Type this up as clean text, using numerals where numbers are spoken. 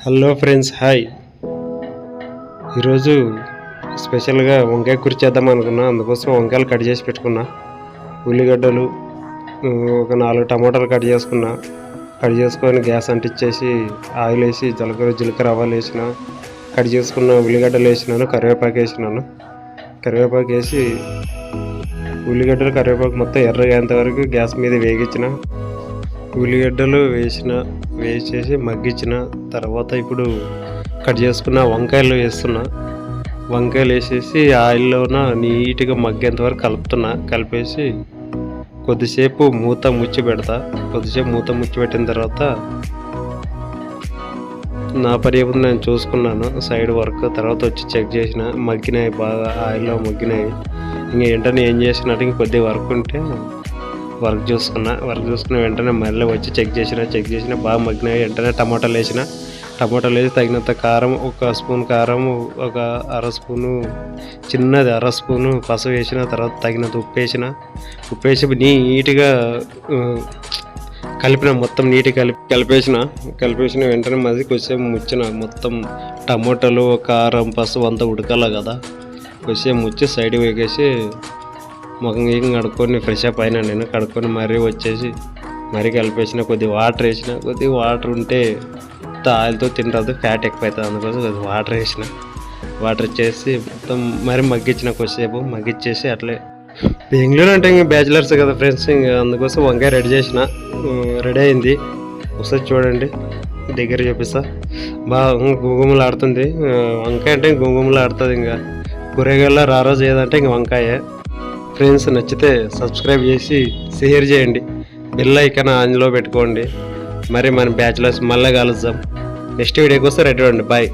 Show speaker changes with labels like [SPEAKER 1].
[SPEAKER 1] Hello friends, hi. ఈరోజు స్పెషల్గా వంకాయ కూర చేద్దాం అనుకున్నా. అందుకోసం వంకాయలు కట్ చేసి పెట్టుకున్నా. ఉల్లిగడ్డలు, ఒక 4 టమాటాలు కట్ చేసుకొని గ్యాస్ అంటించేసి ఆయిల్ వేసి జీలకర్ర ఆవాలు వేసిన, కట్ చేసుకున్న ఉల్లిగడ్డలు వేసినాను, కరివేపాకు వేసి కరివేపాకు మొత్తం ఎర్రగేంత వరకు గ్యాస్ మీద వేగించిన. ఉల్లిగడ్డలు వేసేసి మగ్గించిన తర్వాత ఇప్పుడు కట్ చేసుకున్న వంకాయలు వేసేసి ఆయిల్లోన నీట్గా మగ్గేంత వరకు కలిపేసి కొద్దిసేపు మూత ముచ్చి పెట్టిన తర్వాత నా పని ఏముంది నేను చూసుకున్నాను సైడ్ వర్క్. తర్వాత వచ్చి చెక్ చేసిన, మగ్గినాయి, బాగా ఆయిల్లో మగ్గినాయి. ఇంకా వెంటనే ఏం చేసినట్టు కొద్దిగా వర్క్ ఉంటే వర్క్ చూసుకున్న వెంటనే మళ్ళీ వచ్చి చెక్ చేసిన బాగా మగ్గినాయి. వెంటనే టమాటాలు వేసి తగినంత కారం, 1 స్పూన్ కారం, ఒక చిన్నది అర స్పూను పసుపు వేసిన. తర్వాత తగినంత ఉప్పు వేసి నీట్గా కలిపిన, మొత్తం నీట్గా కలిపేసిన వెంటనే మళ్ళీ కొంచెం ముచ్చిన. మొత్తం టమాటాలు, కారం, పసుపు అంతా ఉడకాల కదా, కొంచెం ముచ్చి సైడ్ వేగేసి ముఖం కడుక్కొని ఫ్రెష్ అప్ అయినా. నేను కడుక్కొని మరీ కలిపేసిన. కొద్దిగా వాటర్ ఉంటే ఆయిల్తో తినరాదు, ఫ్యాట్ ఎక్కువ అవుతుంది. అందుకోసం కొద్దిగా వాటర్ ఇచ్చేసి మొత్తం మరీ మగ్గించేసి అట్లే. బెంగళూరు అంటే ఇంకా బ్యాచిలర్స్ కదా ఫ్రెండ్స్, ఇంకా అందుకోసం వంకాయ రెడీ అయింది. ఒకసారి చూడండి, దగ్గర చూపిస్తా. బాగా గుమగుమలాడుతుంది వంకాయ అంటే, గుమగుమలాడుతుంది. ఇంకా కూరగాయల రారోజు ఏదంటే ఇంక వంకాయ. ఫ్రెండ్స్, నచ్చితే సబ్స్క్రైబ్ చేసి షేర్ చేయండి, బెల్ ఐకాన్ ఆన్లో పెట్టుకోండి. మరి మన బ్యాచిలర్స్ మళ్ళీ కలుద్దాం. నెక్స్ట్ వీడియోకి వస్తే రెడీ అండి. బాయ్.